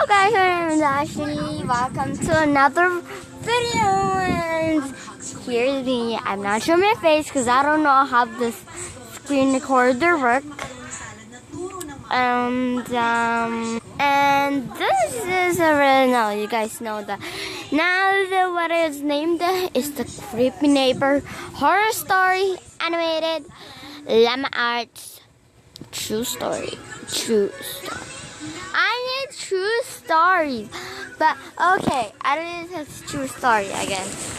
Hello guys, my name is Ashley. Welcome to another video. And here's me. I'm not showing my face because I don't know how this screen recorder works. And this is already no, you guys know that. Now what it's named is the Creepy Neighbor Horror Story Animated Llama Arts True Story. I need true stories, but okay, I don't need a true story, I guess.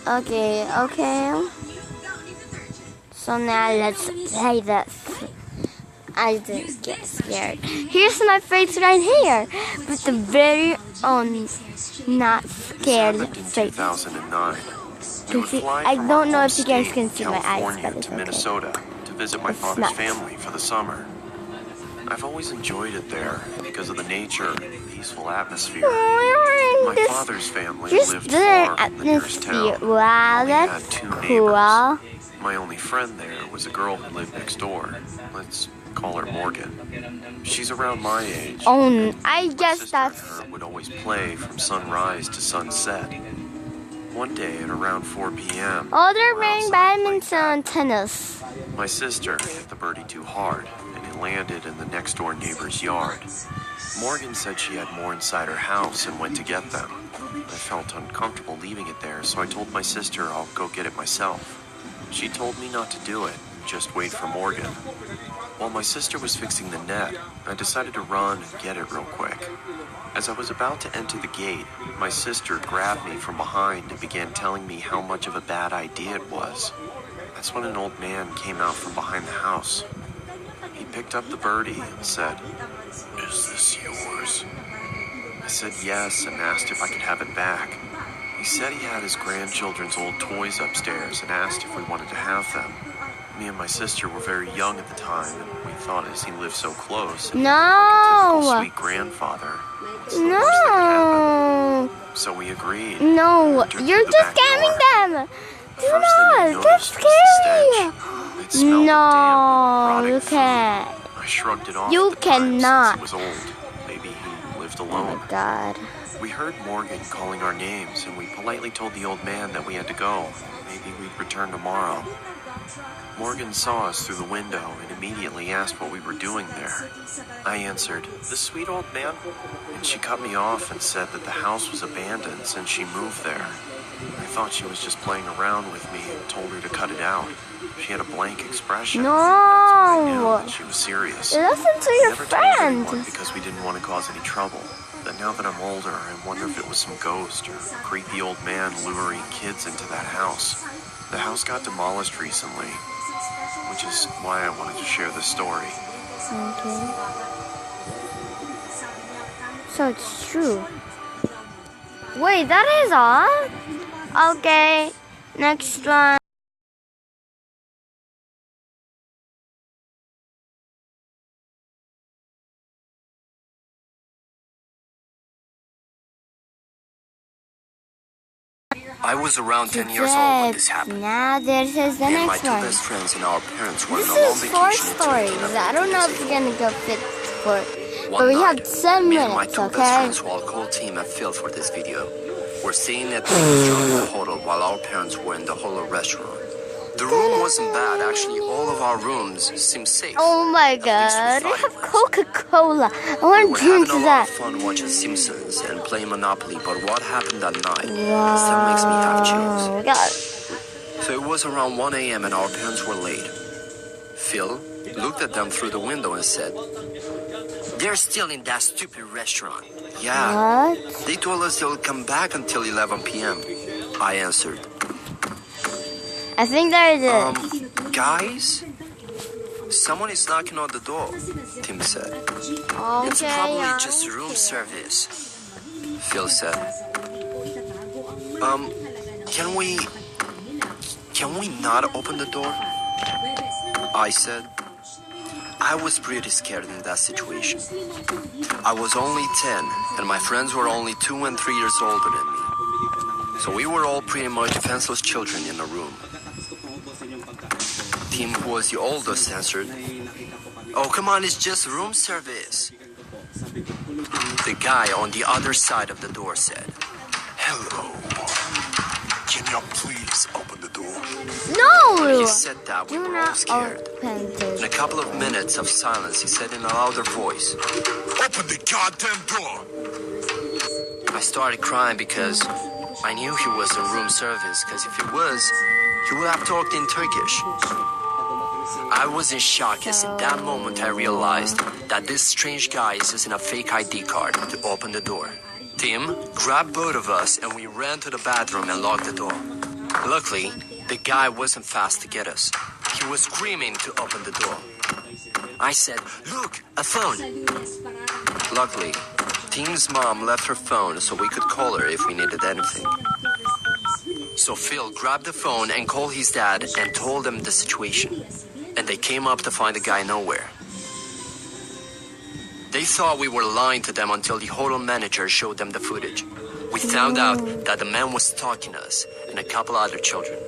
Okay. So now let's play this. I didn't get scared. Here's my face right here, with the very own not scared face. 2009. I don't know if you guys can see my eyes, but it's to okay. Minnesota to visit my father's family for the summer. I've always enjoyed it there because of the nature and the peaceful atmosphere. My father's family lived far from the nearest town. Wow, that's cool. My only friend there was a girl who lived next door. Let's call her Morgan. She's around my age. Oh, I guess My sister that's... and her would always play from sunrise to sunset. One day at around 4 p.m. Oh, they're playing badminton and tennis. My sister hit the birdie too hard, and it landed in the next door neighbor's yard. Morgan said she had more inside her house and went to get them. I felt uncomfortable leaving it there, so I told my sister I'll go get it myself. She told me not to do it, just wait for Morgan. While my sister was fixing the net, I decided to run and get it real quick. As I was about to enter the gate, my sister grabbed me from behind and began telling me how much of a bad idea it was. That's when an old man came out from behind the house. He picked up the birdie and said, "Is this yours?" I said yes and asked if I could have it back. He said he had his grandchildren's old toys upstairs and asked if we wanted to have them. Me and my sister were very young at the time, and we thought as he lived so close, like a typical sweet grandfather, it's the worst that could happen. So we agreed. No, you're just scamming them. Do not. They're scary. No, you can't. I shrugged it off. You cannot. He was old. Maybe he lived Oh alone. my God. We heard Morgan calling our names, and we politely told the old man that we had to go. Maybe we'd return tomorrow. Morgan saw us through the window and immediately asked what we were doing there. I answered, "The sweet old man," and she cut me off and said that the house was abandoned since she moved there. I thought she was just playing around with me and told her to cut it out. She had a blank expression. No. That's when I knew that she was serious. Listen to your Never friend. told anyone because we didn't want to cause any trouble. But now that I'm older, I wonder if it was some ghost or creepy old man luring kids into that house. The house got demolished recently, which is why I wanted to share this story. Okay. So it's true. Wait, that is all? Okay, next one. I was around 10 years old when this happened. Now this is the Me and my next two one. best friends and our parents were This on a long is 4 vacation in stories. Turkey. I don't know if you're gonna go fit for it. But One we night, have 10 me and my minutes, two best okay? friends, who I'll call Tim and Phil for this video, were staying at the restaurant in the hotel while our parents were in the hotel restaurant. The room wasn't bad. Actually, all of our rooms seemed safe. Oh my At least God, we they thought have it was. Coca-Cola. I We want were to drink having a lot that. of fun watching Simpsons and playing Monopoly, but what happened that night Wow. still makes me have chills. Oh God. So it was around 1 a.m. and our parents were late. Phil looked at them through the window and said, "They're still in that stupid restaurant." "Yeah, What? they told us they'll come back until 11 p.m. I answered, I think there is it. "Guys, someone is knocking on the door," Tim said. "It's Okay, probably yeah. just room service," Phil said. Can we not open the door?" I said. I was pretty scared in that situation. I was only 10, and my friends were only 2 and 3 years older than me. So we were all pretty much defenseless children in the room. Tim, who was the oldest, answered, Oh, come on, it's just room service. The guy on the other side of the door said, Hello. Can you please open the door? No! He said that we Do were all not scared. open In a this. couple of minutes of silence, he said in a louder voice, Open the goddamn door! I started crying because I knew he was in room service, because if he was, he would have talked in Turkish. I was in shock as in that moment I realized that this strange guy is using a fake ID card to open the door. Tim grabbed both of us and we ran to the bathroom and locked the door. Luckily, the guy wasn't fast to get us. He was screaming to open the door. I said, "Look, a phone." Luckily, Tim's mom left her phone so we could call her if we needed anything. So Phil grabbed the phone and called his dad and told him the situation. And they came up to find the guy nowhere. They thought we were lying to them until the hotel manager showed them the footage. We found out that the man was stalking us and a couple other children.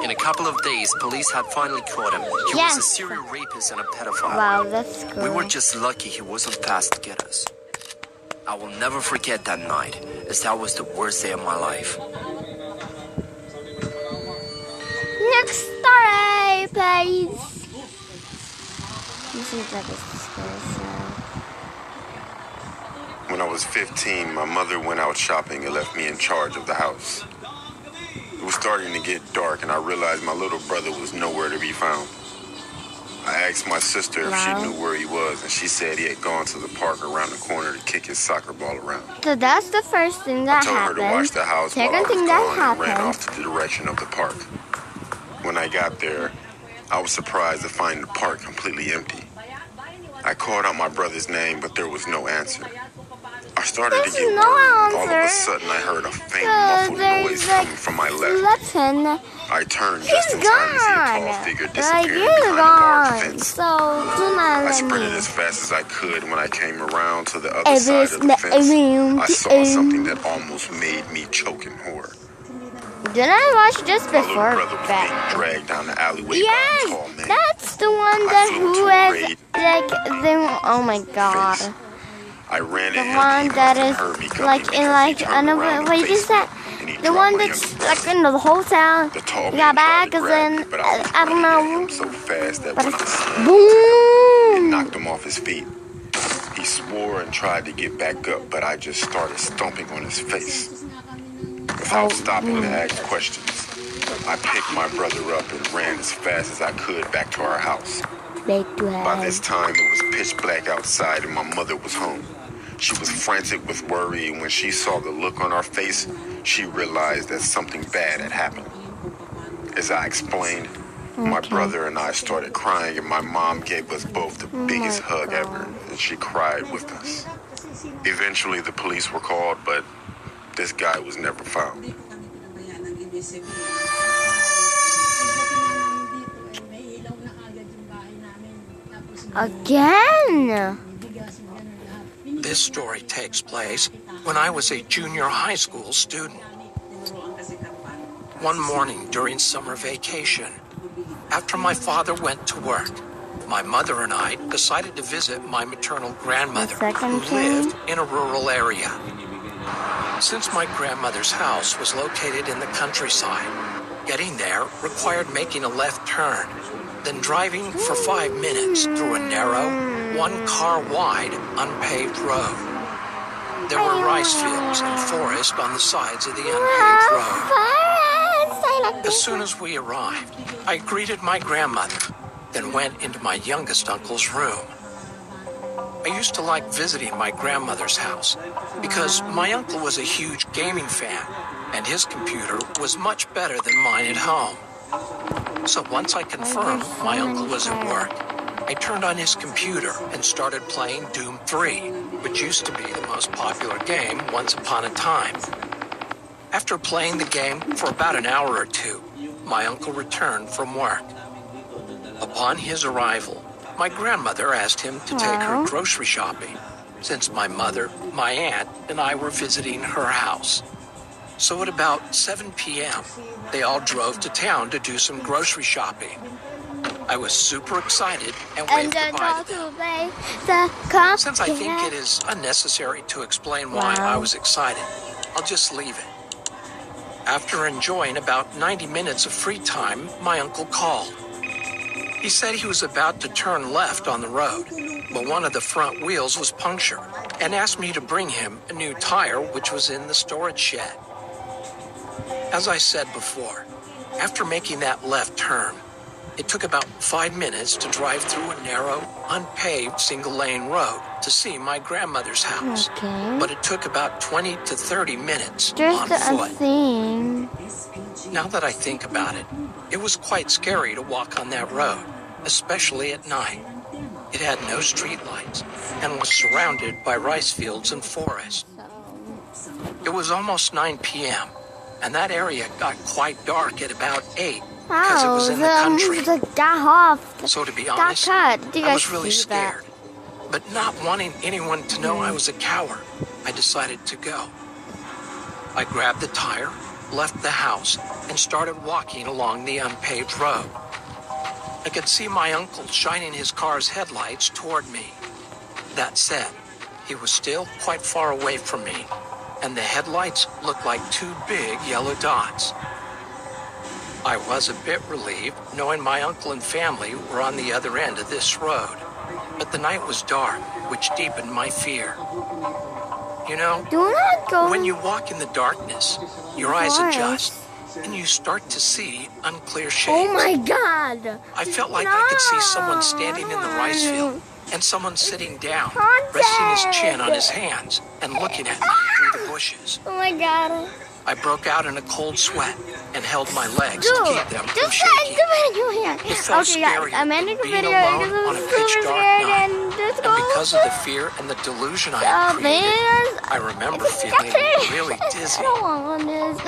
In a couple of days, police had finally caught him. He was a serial rapist and a pedophile. Wow, that's good. We were just lucky he wasn't fast to get us. I will never forget that night, as that was the worst day of my life. Next story, please. This is like a scary. When I was 15, my mother went out shopping and left me in charge of the house. It was starting to get dark and I realized my little brother was nowhere to be found. I asked my sister if she knew where he was and she said he had gone to the park around the corner to kick his soccer ball around. So that's the first thing that I told her to watch the house while I was gone and ran off to the direction of the park. When I got there, I was surprised to find the park completely empty. I called out my brother's name, but there was no answer. I started to get worried. All of a sudden, I heard a faint muffled noise coming from my left. I turned just in time to see a tall figure disappearing behind a barbed fence. So do not I let sprinted me. as fast as I could. When I came around to the other side of the fence, I saw something that almost made me choke in horror. Did I watch this My little before? brother was being dragged down the alleyway by a Yes, tall man. that's the one I that flew who to a is grade like the oh my god. face. I ran The at him. one He that must have is heard me coming like in because like he turned another around what and is faced me, that? and he The dropped one my that's younger like brother. in the hotel. The tall You man got back tried to as grab in me, but I was I don't running at him know. so fast that But when I it's slammed, it boom. knocked him off his feet. He swore and tried to get back up, but I just started stomping on his face. Without stopping to ask questions, I picked my brother up and ran as fast as I could back to our house. By this time, it was pitch black outside and my mother was home. She was frantic with worry, and when she saw the look on our face, she realized that something bad had happened. As I explained, my brother and I started crying, and my mom gave us both the biggest hug ever, and she cried with us. Eventually, the police were called, but this guy was never found. Again. This story takes place when I was a junior high school student. One morning during summer vacation, after my father went to work, my mother and I decided to visit my maternal grandmother, who lived in a rural area. Since my grandmother's house was located in the countryside, getting there required making a left turn, then driving for 5 minutes through a narrow, one-car-wide, unpaved road. There were rice fields and forest on the sides of the unpaved road. As soon as we arrived, I greeted my grandmother, then went into my youngest uncle's room. I used to like visiting my grandmother's house because my uncle was a huge gaming fan, and his computer was much better than mine at home. So once I confirmed my uncle was at work, I turned on his computer and started playing Doom 3, which used to be the most popular game once upon a time. After playing the game for about an hour or two, my uncle returned from work. Upon his arrival, my grandmother asked him to take her grocery shopping, since my mother, my aunt, and I were visiting her house. So at about 7 p.m., they all drove to town to do some grocery shopping. I was super excited and And waved then goodbye go to them. to play the cup. Since I think it is unnecessary to explain why I was excited, I'll just leave it. After enjoying about 90 minutes of free time, my uncle called. He said he was about to turn left on the road, but one of the front wheels was punctured, and asked me to bring him a new tire which was in the storage shed. As I said before, after making that left turn, it took about 5 minutes to drive through a narrow, unpaved single-lane road to see my grandmother's house. Okay. But it took about 20 to 30 minutes Just on a foot. thing. Now that I think about it, it was quite scary to walk on that road, especially at night. It had no streetlights and was surrounded by rice fields and forest. It was almost 9 p.m., and that area got quite dark at about 8 because it was in the country. So to be honest, I was really scared. But not wanting anyone to know I was a coward, I decided to go. I grabbed the tire, left the house, and started walking along the unpaved road. I could see my uncle shining his car's headlights toward me. That said, he was still quite far away from me, and the headlights looked like 2 big yellow dots. I was a bit relieved knowing my uncle and family were on the other end of this road, but the night was dark, which deepened my fear. You know, Do not go. when you walk in the darkness, your eyes adjust, and you start to see unclear shapes. Oh my God! I felt like I could see someone standing in the rice field and someone sitting down, Contact. resting his chin on his hands and looking at me through the bushes. Oh my God! I broke out in a cold sweat and held my legs Dude, to keep them from just shaking. the video here. It felt Okay, guys, scary I'm ending the being video alone because on a I'm pitch super dark scared night. and just And go. because of the fear and the delusion I had created, I remember feeling really dizzy. I don't want this.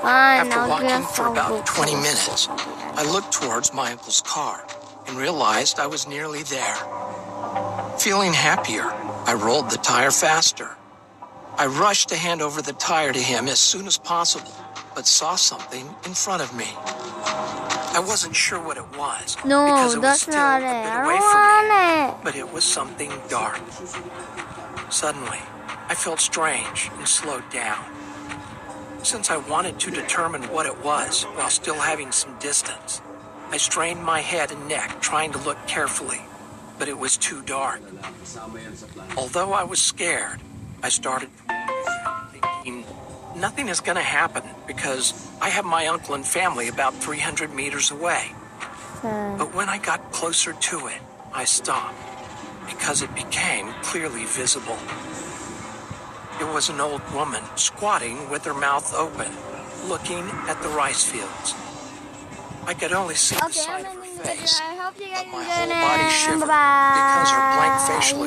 Fine, After I'll walking just for about 20 go. minutes, I looked towards my uncle's car and realized I was nearly there. Feeling happier, I rolled the tire faster. I rushed to hand over the tire to him as soon as possible, but saw something in front of me. I wasn't sure what it was No, because it was that's still not a it. bit I away don't from me, want it. but it was something dark. Suddenly, I felt strange and slowed down. Since I wanted to determine what it was while still having some distance, I strained my head and neck trying to look carefully, but it was too dark. Although I was scared, I started thinking, nothing is going to happen because I have my uncle and family about 300 meters away. But when I got closer to it, I stopped because it became clearly visible. It was an old woman squatting with her mouth open, looking at the rice fields. I could only see the Okay, side I'm of her ending the video. face, I hope you guys but my enjoyed whole body it. shivered Bye-bye. because her blank facial